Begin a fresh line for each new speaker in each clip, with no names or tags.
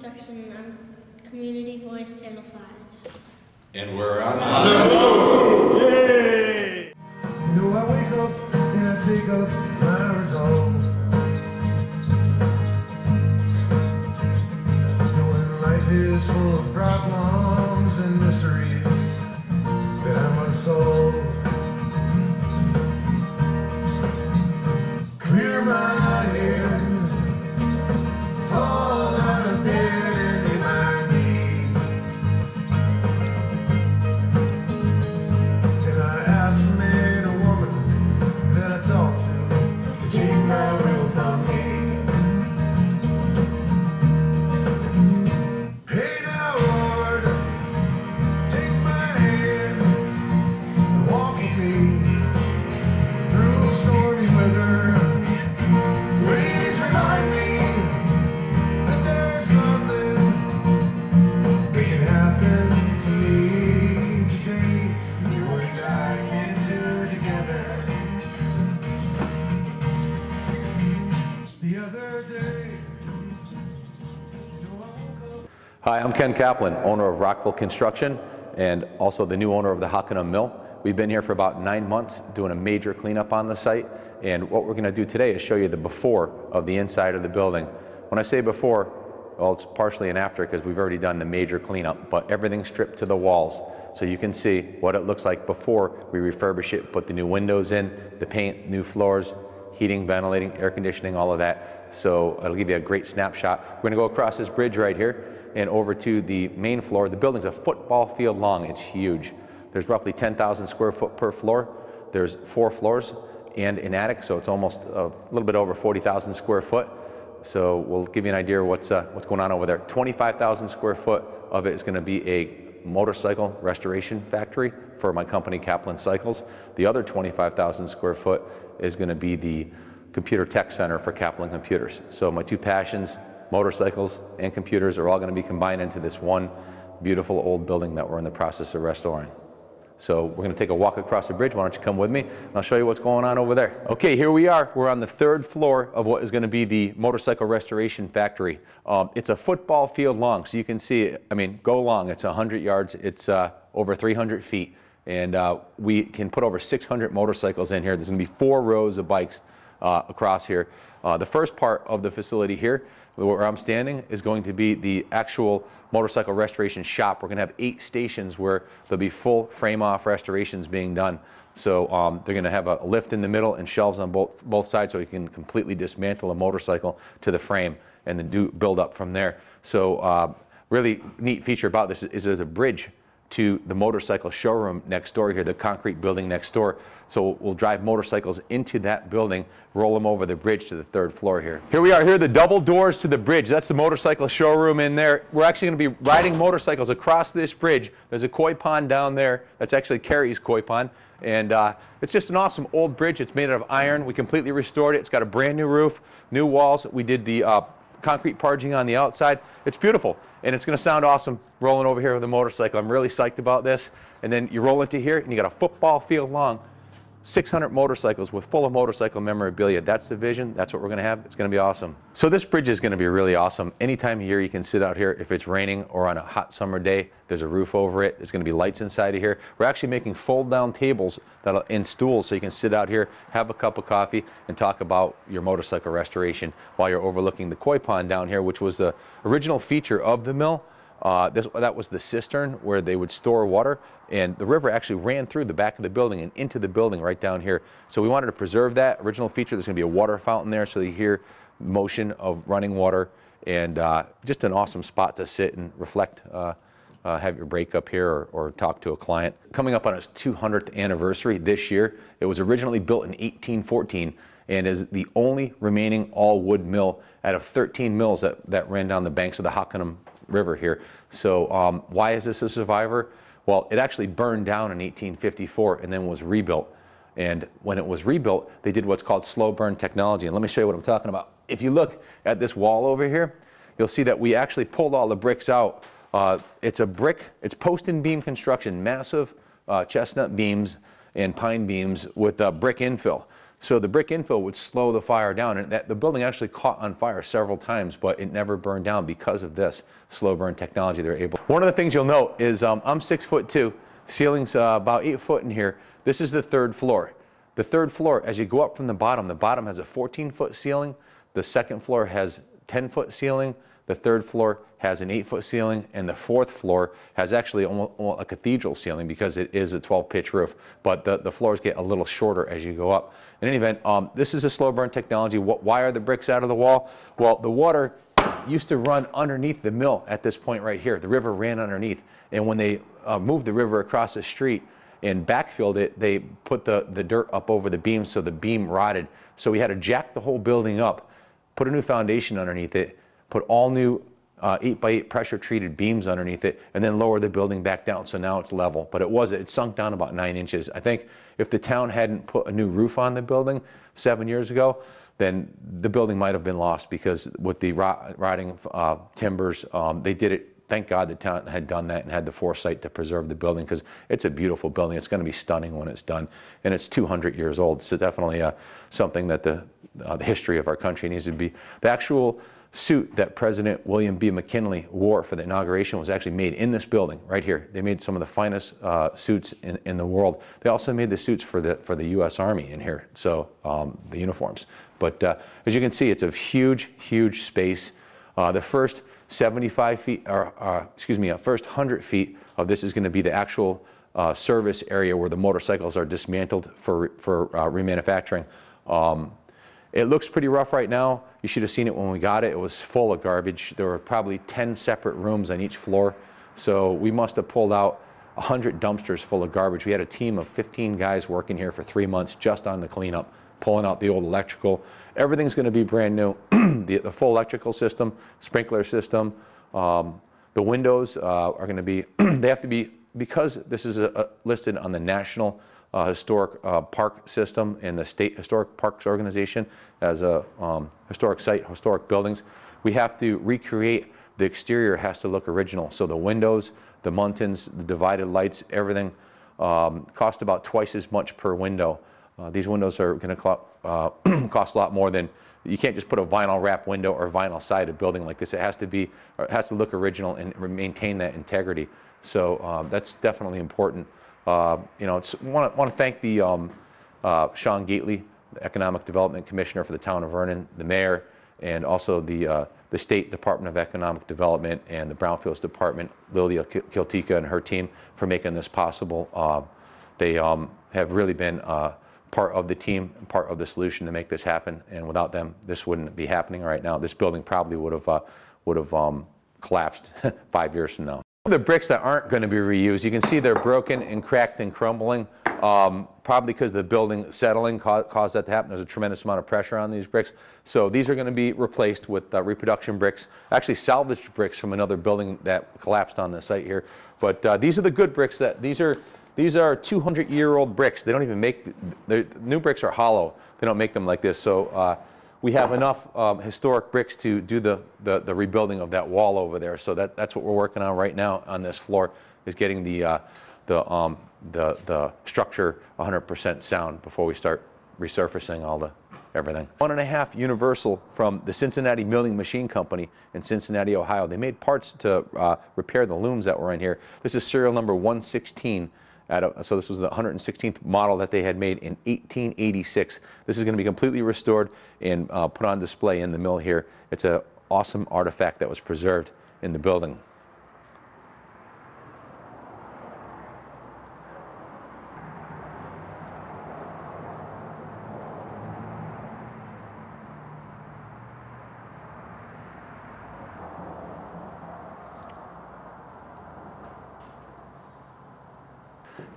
Construction. I'm Community Voice Channel 5.
And we're on the move! Yay!
You know, I wake up and I take up my resolve. Knowing life is full of problems and mysteries that I must solve. Clear my head, fall out of bed and hit my knees. And I ask the man or woman that I talk to take my will from me. Hey now, Lord, take my hand and walk with me through stormy weather. Please remind me that there's nothing that can happen to me today. You and I can do together. The other day, you know, I woke up.
Hi, I'm Ken Kaplan, owner of Rockville Construction and also the new owner of the Hockanum Mill. We've been here for about 9 months doing a major cleanup on the site, and what we're going to do today is show you the before of the inside of the building. When I say before, well, it's partially an after because we've already done the major cleanup, but everything's stripped to the walls. So you can see what it looks like before we refurbish it, put the new windows in, the paint, new floors, heating, ventilating, air conditioning, all of that. So it'll give you a great snapshot. We're going to go across this bridge right here and over to the main floor. The building's a football field long. It's huge. There's roughly 10,000 square foot per floor. There's 4 floors and an attic, so it's almost a little bit over 40,000 square foot. So we'll give you an idea of what's going on over there. 25,000 square foot of it is going to be a motorcycle restoration factory for my company, Kaplan Cycles. The other 25,000 square foot is going to be the computer tech center for Kaplan Computers. So my two passions, motorcycles and computers, are all going to be combined into this one beautiful old building that we're in the process of restoring. So we're going to take a walk across the bridge. Why don't you come with me and I'll show you what's going on over there. Okay, here we are. We're on the 3rd floor of what is going to be the motorcycle restoration factory. It's a football field long, so you can see, I mean, go long. It's 100 yards. It's over 300 feet. And we can put over 600 motorcycles in here. There's going to be 4 rows of bikes across here. The first part of the facility here, where I'm standing, is going to be the actual motorcycle restoration shop. We're going to have 8 stations where there'll be full frame-off restorations being done. So they're going to have a lift in the middle and shelves on both sides so you can completely dismantle a motorcycle to the frame and then build up from there. So really neat feature about this is there's a bridge to the motorcycle showroom next door here, the concrete building next door. So we'll drive motorcycles into that building, roll them over the bridge to the 3rd floor here. Here we are, here are the double doors to the bridge. That's the motorcycle showroom in there. We're actually going to be riding motorcycles across this bridge. There's a koi pond down there. That's actually Carrie's koi pond. And it's just an awesome old bridge. It's made out of iron. We completely restored it. It's got a brand new roof, new walls. We did the concrete parging on the outside. It's beautiful, and it's going to sound awesome rolling over here with a motorcycle. I'm really psyched about this. And then you roll into here and you got a football field long, 600 motorcycles with full of motorcycle memorabilia. That's the vision. That's what we're going to have. It's going to be awesome. So this bridge is going to be really awesome. Any time of year you can sit out here. If it's raining or on a hot summer day, there's a roof over it. There's going to be lights inside of here. We're actually making fold-down tables and stools so you can sit out here, have a cup of coffee, and talk about your motorcycle restoration while you're overlooking the koi pond down here, which was the original feature of the mill. That was the cistern where they would store water, and the river actually ran through the back of the building and into the building right down here. So we wanted to preserve that original feature. There's going to be a water fountain there so you hear motion of running water, and just an awesome spot to sit and reflect, have your break up here or talk to a client. Coming up on its 200th anniversary this year. It was originally built in 1814 and is the only remaining all-wood mill out of 13 mills that ran down the banks of the Hockanum River here. So why is this a survivor? Well, it actually burned down in 1854 and then was rebuilt. And when it was rebuilt, they did what's called slow burn technology. And let me show you what I'm talking about. If you look at this wall over here, you'll see that we actually pulled all the bricks out. It's post and beam construction, massive chestnut beams and pine beams with brick infill. So the brick infill would slow the fire down, and the building actually caught on fire several times, but it never burned down because of this slow burn technology they're able. One of the things you'll note is I'm 6'2", ceiling's about 8 foot in here. This is the 3rd floor. The 3rd floor, as you go up from the bottom has a 14-foot ceiling. The 2nd floor has 10-foot ceiling. The 3rd floor has an 8-foot ceiling, and the 4th floor has actually almost a cathedral ceiling because it is a 12-pitch roof. But the floors get a little shorter as you go up. In any event, this is a slow burn technology. Why are the bricks out of the wall? Well, the water used to run underneath the mill at this point right here. The river ran underneath, and when they moved the river across the street and backfilled it, they put the dirt up over the beam, so the beam rotted. So we had to jack the whole building up, put a new foundation underneath it, put all new 8x8 pressure treated beams underneath it, and then lower the building back down, so now it's level. But it sunk down about 9 inches. I think if the town hadn't put a new roof on the building 7 years ago, then the building might have been lost, because with the rotting timbers, they did it. Thank God the town had done that and had the foresight to preserve the building, because it's a beautiful building. It's going to be stunning when it's done, and it's 200 years old. So definitely something that the history of our country needs to be. The actual suit that President William B. McKinley wore for the inauguration was actually made in this building right here. They made some of the finest suits in the world. They also made the suits for the U.S. Army in here, so the uniforms. But as you can see, it's a huge, huge space. The first 75 feet, first 100 feet of this is going to be the actual service area where the motorcycles are dismantled for remanufacturing. It looks pretty rough right now. You should have seen it when we got it. It was full of garbage. There were probably 10 separate rooms on each floor. So we must have pulled out 100 dumpsters full of garbage. We had a team of 15 guys working here for 3 months just on the cleanup, pulling out the old electrical. Everything's going to be brand new. The full electrical system, sprinkler system. The windows are going to be, they have to be, because this is listed on the National Historic Park System and the State Historic Parks Organization as a historic site, historic buildings. We have to recreate, the exterior has to look original. So the windows, the muntins, the divided lights, everything cost about twice as much per window. These windows are going to cost a lot more than, you can't just put a vinyl wrap window or vinyl sided building like this. It has to be, it has to look original and maintain that integrity. So that's definitely important. You know, want to thank the Sean Gately, the Economic Development Commissioner for the town of Vernon, the mayor, and also the State Department of Economic Development and the Brownfields Department, Lilia Kiltika and her team, for making this possible. They have really been part of the team and part of the solution to make this happen, and without them, this wouldn't be happening right now. This building probably would have collapsed 5 years from now. The bricks that aren't going to be reused, you can see they're broken and cracked and crumbling, probably because the building settling caused that to happen. There's a tremendous amount of pressure on these bricks. So these are going to be replaced with reproduction bricks, actually salvaged bricks from another building that collapsed on the site here. But these are the good bricks. These are 200-year-old bricks. They don't even make, the new bricks are hollow. They don't make them like this. So we have enough historic bricks to do the rebuilding of that wall over there. So that's what we're working on right now on this floor, is getting the structure 100% sound before we start resurfacing all the everything. 1.5 Universal from the Cincinnati Milling Machine Company in Cincinnati, Ohio. They made parts to repair the looms that were in here. This is serial number 116. So this was the 116th model that they had made in 1886. This is going to be completely restored and put on display in the mill here. It's an awesome artifact that was preserved in the building.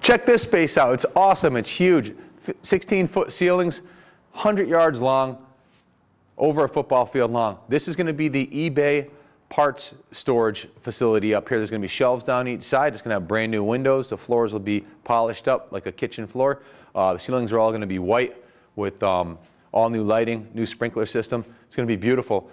Check this space out. It's awesome. It's huge. 16-foot ceilings, 100 yards long, over a football field long. This is going to be the eBay parts storage facility up here. There's going to be shelves down each side. It's going to have brand new windows. The floors will be polished up like a kitchen floor. The ceilings are all going to be white with all new lighting, new sprinkler system. It's going to be beautiful.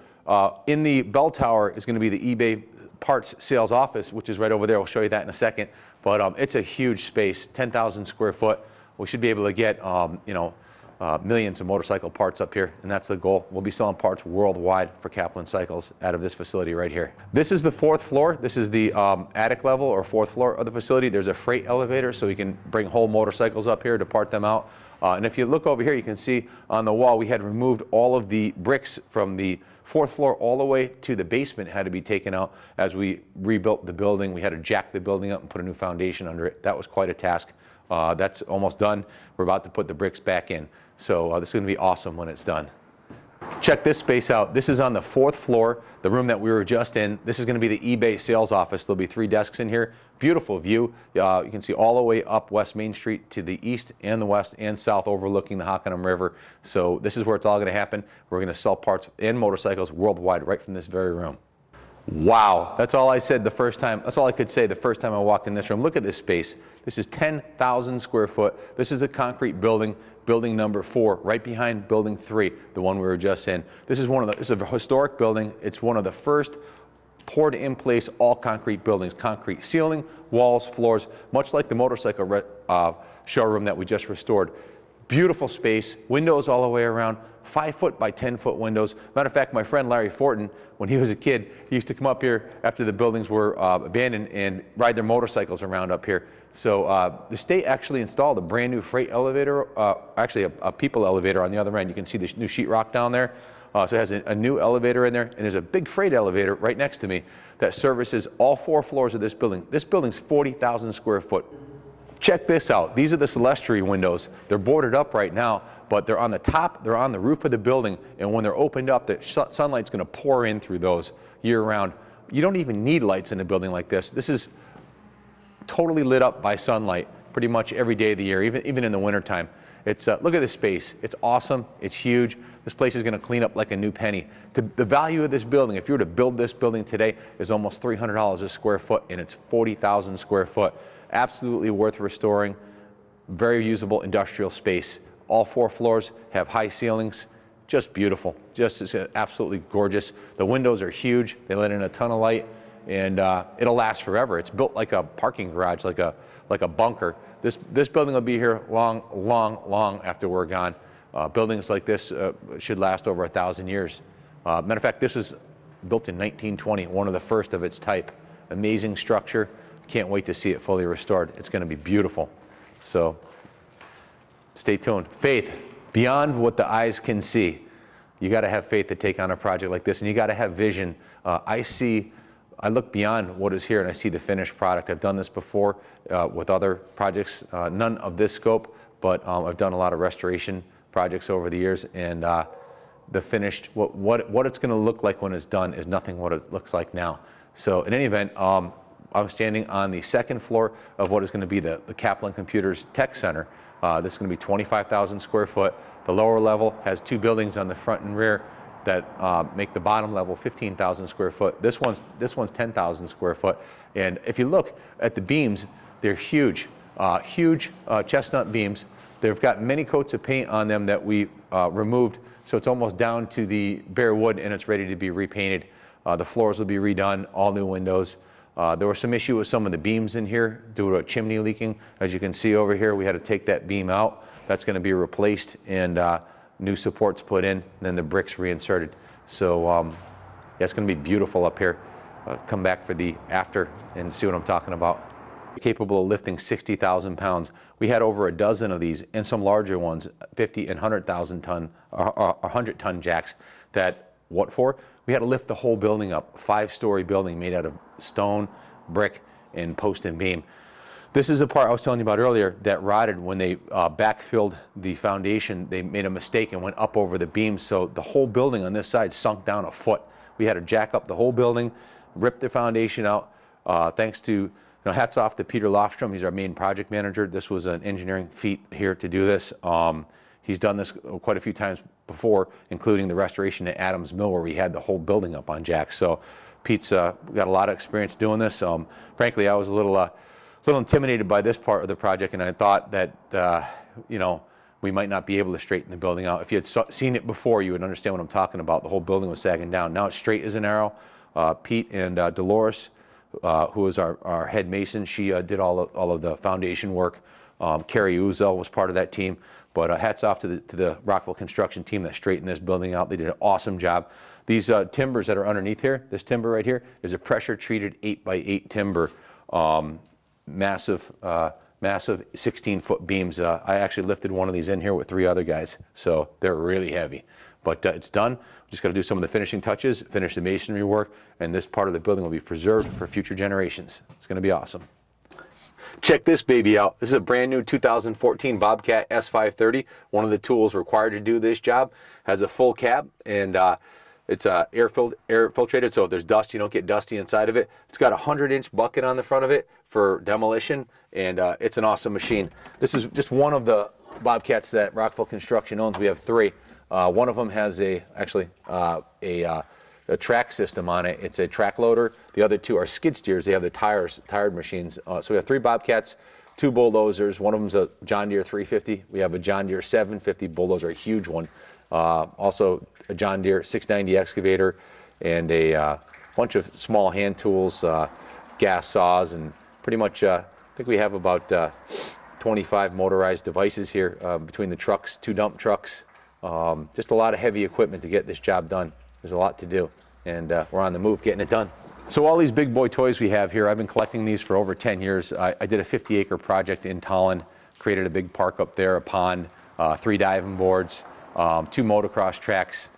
In the bell tower is going to be the eBay parts sales office, which is right over there. We'll show you that in a second. But it's a huge space, 10,000 square foot. We should be able to get, you know, millions of motorcycle parts up here, and that's the goal. We'll be selling parts worldwide for Kaplan Cycles out of this facility right here. This is the 4th floor. This is the attic level or 4th floor of the facility. There's a freight elevator, so we can bring whole motorcycles up here to part them out. And if you look over here, you can see on the wall we had removed all of the bricks from the 4th floor all the way to the basement had to be taken out as we rebuilt the building. We had to jack the building up and put a new foundation under it. That was quite a task. That's almost done. We're about to put the bricks back in. So this is going to be awesome when it's done. Check this space out. This is on the 4th floor, the room that we were just in. This is going to be the eBay sales office. There'll be 3 desks in here. Beautiful view. You can see all the way up West Main Street to the east and the west and south overlooking the Hockanum River. So this is where it's all going to happen. We're going to sell parts and motorcycles worldwide right from this very room. Wow, that's all I said the first time. That's all I could say the first time I walked in this room. Look at this space. This is 10,000 square foot. This is a concrete building, building number 4, right behind building 3, the one we were just in. This is this is a historic building. It's one of the first poured in place all concrete buildings, concrete ceiling, walls, floors, much like the motorcycle showroom that we just restored. Beautiful space, windows all the way around, 5-foot by 10-foot windows. Matter of fact, my friend Larry Fortin, when he was a kid, he used to come up here after the buildings were abandoned and ride their motorcycles around up here. So the state actually installed a brand new freight elevator, actually a people elevator on the other end. You can see the new sheetrock down there. So it has a new elevator in there, and there's a big freight elevator right next to me that services all 4 floors of this building. This building's 40,000 square foot. Check this out. These are the Celestry windows. They're boarded up right now, but they're on the top, they're on the roof of the building, and when they're opened up, the sunlight's going to pour in through those year-round. You don't even need lights in a building like this. This is totally lit up by sunlight pretty much every day of the year, even in the wintertime. It's look at this space. It's awesome. It's huge. This place is going to clean up like a new penny. The value of this building, if you were to build this building today, is almost $300 a square foot, and it's 40,000 square foot. Absolutely worth restoring. Very usable industrial space. All 4 floors have high ceilings. Just beautiful. Just absolutely gorgeous. The windows are huge. They let in a ton of light, and it'll last forever. It's built like a parking garage, like a bunker. This building will be here long after we're gone. Buildings like this should last over 1,000 years. Matter of fact, this was built in 1920, one of the first of its type. Amazing structure. Can't wait to see it fully restored. It's going to be beautiful. So stay tuned. Faith, beyond what the eyes can see. You got to have faith to take on a project like this, and you got to have vision. I look beyond what is here and I see the finished product. I've done this before with other projects, none of this scope, but I've done a lot of restoration projects over the years, and the finished, what it's going to look like when it's done is nothing what it looks like now. So in any event, I'm standing on the 2nd floor of what is going to be the Kaplan Computers Tech Center. This is going to be 25,000 square foot. The lower level has 2 buildings on the front and rear that make the bottom level 15,000 square foot. This one's 10,000 square foot. And if you look at the beams, they're huge, huge chestnut beams. They've got many coats of paint on them that we removed, so it's almost down to the bare wood, and it's ready to be repainted. The floors will be redone, all new windows. There was some issue with some of the beams in here due to a chimney leaking. As you can see over here, we had to take that beam out. That's going to be replaced, and new supports put in, and then the bricks reinserted. So yeah, it's going to be beautiful up here. Come back for the after and see what I'm talking about. Capable of lifting 60,000 pounds. We had over a dozen of these and some larger ones, 50 and 100,000 ton or 100-ton jacks. That what for? We had to lift the whole building up, 5-story building made out of stone, brick, and post and beam. This is the part I was telling you about earlier that rotted when they backfilled the foundation. They made a mistake and went up over the beams, so the whole building on this side sunk down a foot. We had to jack up the whole building, rip the foundation out. Thanks to, hats off to Peter Lofstrom. He's our main project manager. This was an engineering feat here to do this. He's done this quite a few times before, including the restoration at Adams Mill, where we had the whole building up on jacks. So Pete's got a lot of experience doing this. Frankly, I was a little intimidated by this part of the project, and I thought that we might not be able to straighten the building out. If you had seen it before, you would understand what I'm talking about. The whole building was sagging down. Now it's straight as an arrow. Pete and Dolores, who is our head mason, she did all of the foundation work. Carrie Uzel was part of that team. But hats off to the Rockville construction team that straightened this building out. They did an awesome job. These timbers that are underneath here, this timber right here, is a pressure-treated 8x8 timber. Massive 16-foot beams. I actually lifted one of these in here with 3 other guys, so they're really heavy. But it's done. We just got to do some of the finishing touches, finish the masonry work, and this part of the building will be preserved for future generations. It's going to be awesome. Check this baby out. This is a brand new 2014 Bobcat S530. One of the tools required to do this job. Has a full cab, and it's air filtrated, so if there's dust, you don't get dusty inside of it. It's got a 100-inch bucket on the front of it for demolition, and it's an awesome machine. This is just one of the Bobcats that Rockville Construction owns. We have 3. One of them has a track system on it. It's a track loader. The other 2 are skid steers. They have the tired machines. So we have 3 Bobcats, 2 bulldozers. One of them's a John Deere 350. We have a John Deere 750 bulldozer, a huge one. Also a John Deere 690 excavator, and a bunch of small hand tools, gas saws, and pretty much I think we have about 25 motorized devices here between the trucks, 2 dump trucks. Just a lot of heavy equipment to get this job done. There's a lot to do, and we're on the move getting it done. So all these big boy toys we have here, I've been collecting these for over 10 years. I did a 50-acre project in Tolland, created a big park up there, a pond, 3 diving boards, 2 motocross tracks,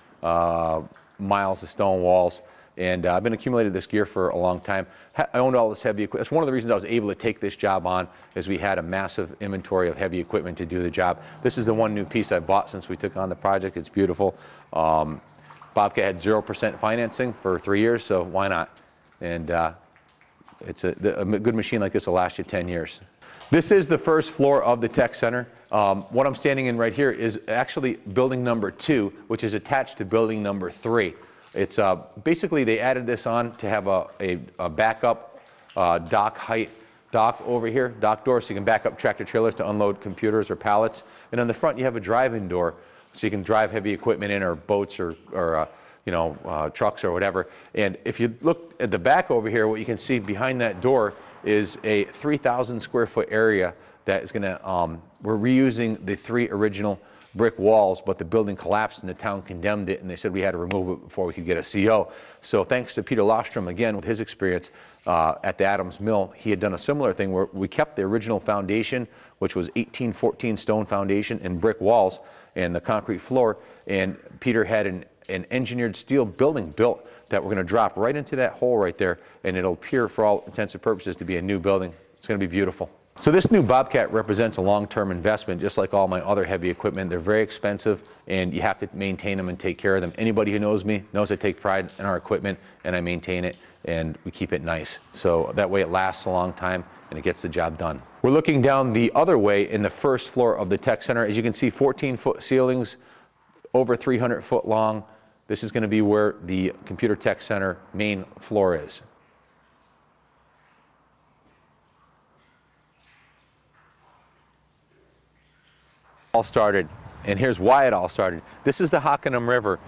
miles of stone walls, and I've been accumulating this gear for a long time. I owned all this heavy equipment. That's one of the reasons I was able to take this job on, is we had a massive inventory of heavy equipment to do the job. This is the one new piece I bought since we took on the project. It's beautiful. Bobcat had 0% financing for 3 years, so why not? And it's a good machine like this will last you 10 years. This is the first floor of the tech center. What I'm standing in right here is actually building number 2, which is attached to building number 3. It's basically they added this on to have a backup dock height dock over here, dock door, so you can back up tractor trailers to unload computers or pallets. And on the front you have a drive-in door, so you can drive heavy equipment in, or boats, or trucks or whatever. And if you look at the back over here, what you can see behind that door is a 3,000 square foot area that is going to, we're reusing the 3 original brick walls, but the building collapsed and the town condemned it, and they said we had to remove it before we could get a CO. So thanks to Peter Lostrom, again, with his experience at the Adams Mill, he had done a similar thing where we kept the original foundation, which was 1814 stone foundation and brick walls and the concrete floor, and Peter had an engineered steel building built that we're going to drop right into that hole right there, and it'll appear for all intents and purposes to be a new building. It's going to be beautiful. So this new Bobcat represents a long-term investment, just like all my other heavy equipment. They're very expensive, and you have to maintain them and take care of them. Anybody who knows me knows I take pride in our equipment, and I maintain it, and we keep it nice. So that way it lasts a long time, and it gets the job done. We're looking down the other way in the first floor of the tech center. As you can see, 14-foot ceilings, over 300 foot long. This is going to be where the Computer Tech Center main floor is. All started, and here's why it all started. This is the Hockanum River,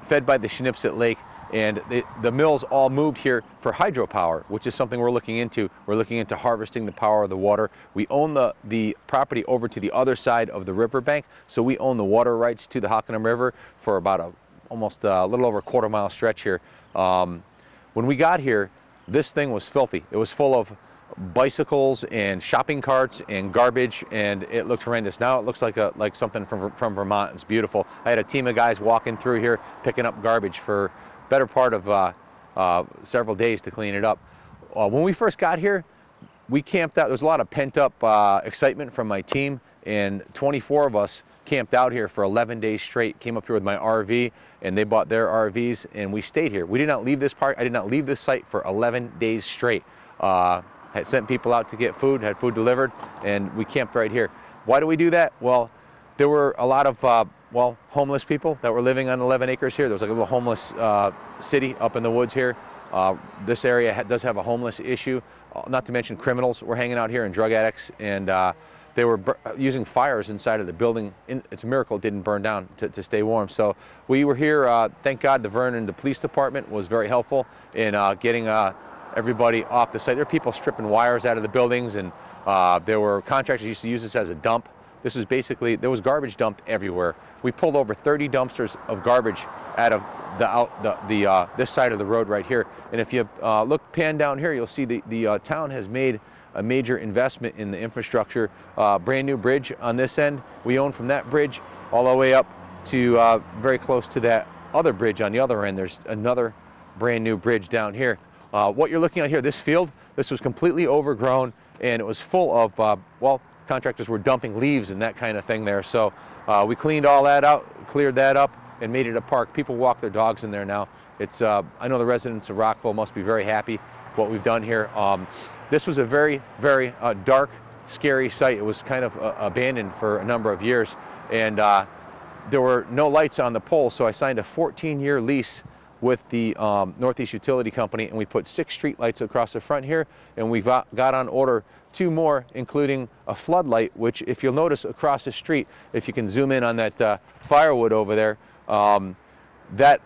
fed by the Schnipsett Lake, and the mills all moved here for hydropower, which is something we're looking into. We're looking into harvesting the power of the water. We own the property over to the other side of the riverbank, so we own the water rights to the Hockanum River for about almost a little over a quarter-mile stretch here. When we got here, this thing was filthy. It was full of bicycles and shopping carts and garbage, and it looked horrendous. Now it looks like something from Vermont. It's beautiful. I had a team of guys walking through here picking up garbage for better part of several days to clean it up. When we first got here, we camped out. There was a lot of pent-up excitement from my team, and 24 of us camped out here for 11 days straight. Came up here with my RV, and they bought their RVs, and we stayed here. We did not leave this park. I did not leave this site for 11 days straight. Had sent people out to get food, had food delivered, and we camped right here. Why do we do that? Well, there were a lot of homeless people that were living on 11 acres here. There was like a little homeless city up in the woods here. This area does have a homeless issue, not to mention criminals were hanging out here and drug addicts, and they were using fires inside of the building. It's a miracle it didn't burn down to stay warm. So we were here, thank God the Vernon, the police department was very helpful in getting everybody off the site. There were people stripping wires out of the buildings, and there were contractors who used to use this as a dump. This was basically, there was garbage dumped everywhere. We pulled over 30 dumpsters of garbage out of this side of the road right here. And if you pan down here, you'll see the town has made a major investment in the infrastructure. Brand new bridge on this end. We own from that bridge all the way up to very close to that other bridge on the other end. There's another brand new bridge down here. What you're looking at here, this field, this was completely overgrown, and it was full of, well, contractors were dumping leaves and that kind of thing there. So we cleaned all that out, cleared that up, and made it a park. People walk their dogs in there now. It's, I know the residents of Rockville must be very happy what we've done here. This was a very, very dark, scary site. It was kind of abandoned for a number of years, and there were no lights on the poles, so I signed a 14-year lease with the Northeast Utility Company, and we put 6 street lights across the front here, and we got on order 2 more, including a floodlight, which, if you'll notice across the street, if you can zoom in on that firewood over there, that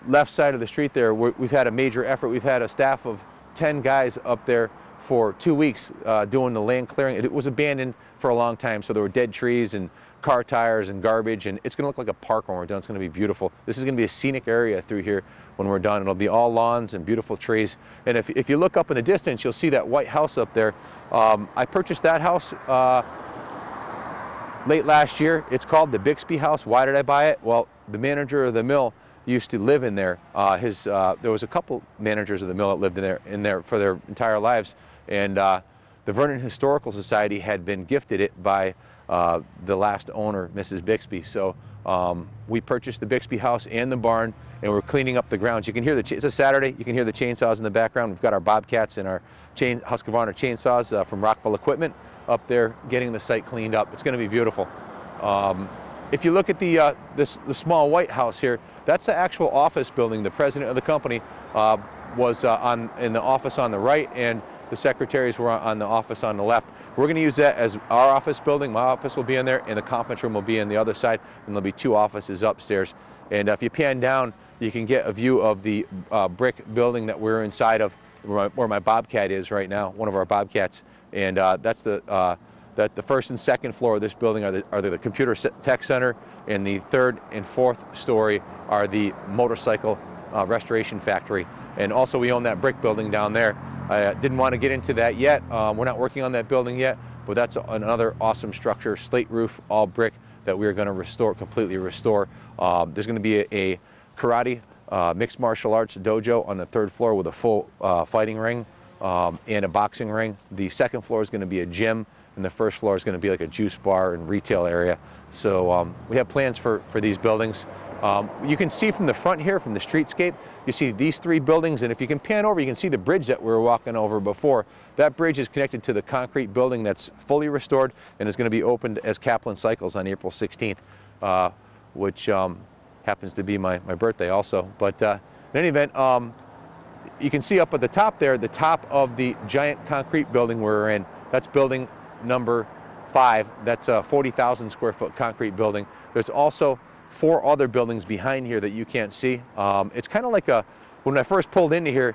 left side of the street there, we've had a major effort. We've had a staff of 10 guys up there for 2 weeks doing the land clearing. It was abandoned for a long time, so there were dead trees and car tires and garbage, and it's going to look like a park when we're done. It's going to be beautiful. This is going to be a scenic area through here when we're done. It'll be all lawns and beautiful trees. And if you look up in the distance, you'll see that white house up there. I purchased that house late last year. It's called the Bixby House. Why did I buy it? Well, the manager of the mill used to live in there. There was a couple managers of the mill that lived in there for their entire lives, and the Vernon Historical Society had been gifted it by the last owner, Mrs. Bixby. So we purchased the Bixby house and the barn, and we're cleaning up the grounds. You can hear it's a Saturday. You can hear the chainsaws in the background. We've got our Bobcats and our Husqvarna chainsaws from Rockville Equipment up there getting the site cleaned up. It's going to be beautiful. If you look at the small white house here, that's the actual office building. The president of the company was in the office on the right, and the secretaries were on the office on the left. We're going to use that as our office building. My office will be in there, and the conference room will be on the other side, and there'll be 2 offices upstairs. And if you pan down, you can get a view of the brick building that we're inside of, where my Bobcat is right now, one of our Bobcats. And that's the first and second floor of this building are the Computer Tech Center, and the 3rd and 4th story are the motorcycle restoration factory. And also we own that brick building down there. I didn't want to get into that yet. We're not working on that building yet, but that's another awesome structure, slate roof, all brick, that we're going to restore, completely restore. There's going to be a karate, mixed martial arts dojo on the 3rd floor with a full fighting ring and a boxing ring. The 2nd floor is going to be a gym, and the 1st floor is going to be like a juice bar and retail area. So we have plans for these buildings. You can see from the front here, from the streetscape, you see these 3 buildings, and if you can pan over, you can see the bridge that we were walking over before. That bridge is connected to the concrete building that's fully restored and is going to be opened as Kaplan Cycles on April 16th, which happens to be my birthday also. But in any event, you can see up at the top there, the top of the giant concrete building we're in. That's building number 5. That's a 40,000 square foot concrete building. There's also 4 other buildings behind here that you can't see. It's kind of like when I first pulled into here,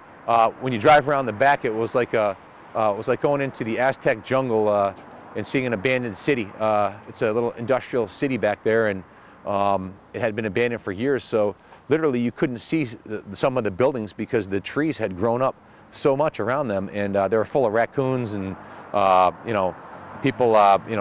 when you drive around the back, it was like going into the Aztec jungle and seeing an abandoned city. It's a little industrial city back there, and it had been abandoned for years. So literally you couldn't see some of the buildings because the trees had grown up so much around them, and they were full of raccoons and people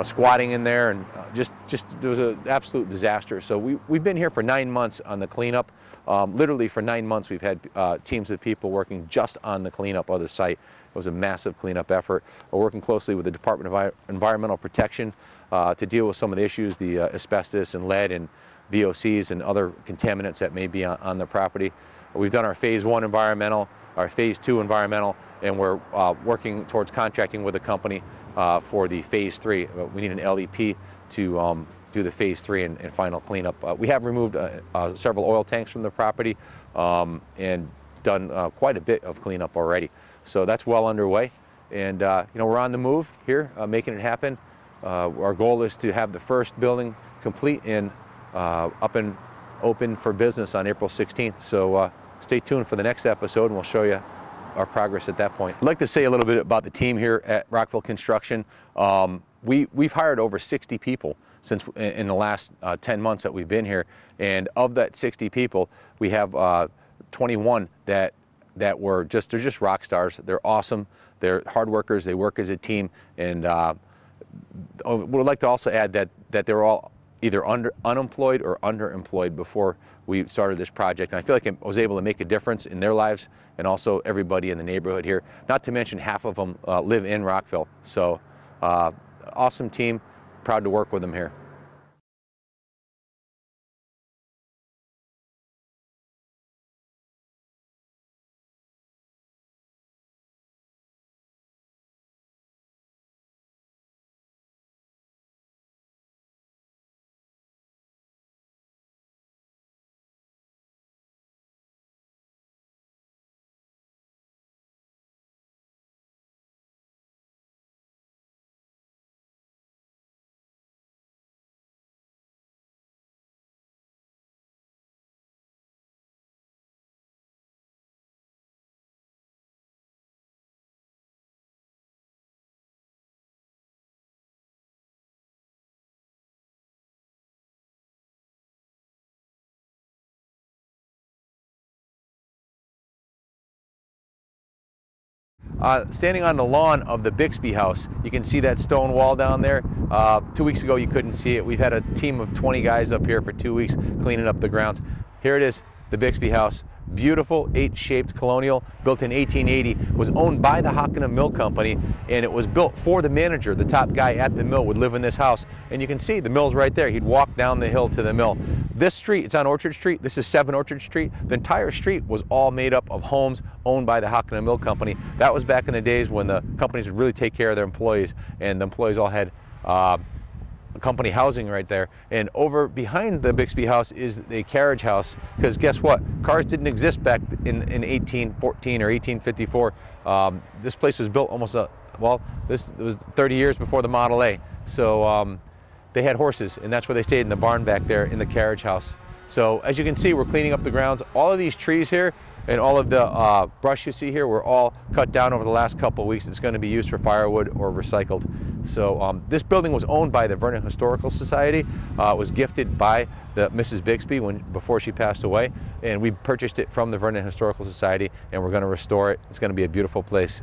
squatting in there, and just it was an absolute disaster. So we've been here for 9 months on the cleanup. Literally for 9 months we've had teams of people working just on the cleanup of the site. It was a massive cleanup effort. We're working closely with the Department of Environmental Protection to deal with some of the issues, the asbestos and lead and VOCs and other contaminants that may be on the property. We've done our Phase 1 environmental, our Phase 2 environmental, and we're working towards contracting with a company for the Phase 3. We need an LEP to do the Phase 3 and final cleanup. We have removed several oil tanks from the property and done quite a bit of cleanup already. So that's well underway, and we're on the move here, making it happen. Our goal is to have the first building complete and up and open for business on April 16th. So stay tuned for the next episode, and we'll show you our progress at that point. I'd like to say a little bit about the team here at Rockville Construction. We've hired over 60 people since in the last 10 months that we've been here. And of that 60 people, we have 21 that were they're just rock stars. They're awesome. They're hard workers. They work as a team. And would like to also add that they're all either unemployed or underemployed before we started this project. And I feel like I was able to make a difference in their lives and also everybody in the neighborhood here. Not to mention half of them live in Rockville. So awesome team, proud to work with them here. Standing on the lawn of the Bixby house, you can see that stone wall down there. 2 weeks ago you couldn't see it. We've had a team of 20 guys up here for 2 weeks cleaning up the grounds. Here it is, the Bixby house. Beautiful H-shaped colonial, built in 1880, was owned by the Hockanum Mill Company, and it was built for the manager. The top guy at the mill would live in this house, and you can see the mill's right there. He'd walk down the hill to the mill. This street, it's on Orchard Street. This is 7 Orchard Street. The entire street was all made up of homes owned by the Hockanum Mill Company. That was back in the days when the companies would really take care of their employees, and the employees all had company housing right there. And over behind the Bixby house is the carriage house, because guess what? Cars didn't exist back in 1814 or 1854. This place was built almost this was 30 years before the Model A. So they had horses, and that's where they stayed, in the barn back there in the carriage house. So as you can see, we're cleaning up the grounds. All of these trees here and all of the brush you see here were all cut down over the last couple of weeks. It's going to be used for firewood or recycled. So this building was owned by the Vernon Historical Society. It was gifted by Mrs. Bixby before she passed away, and we purchased it from the Vernon Historical Society, and we're going to restore it. It's going to be a beautiful place.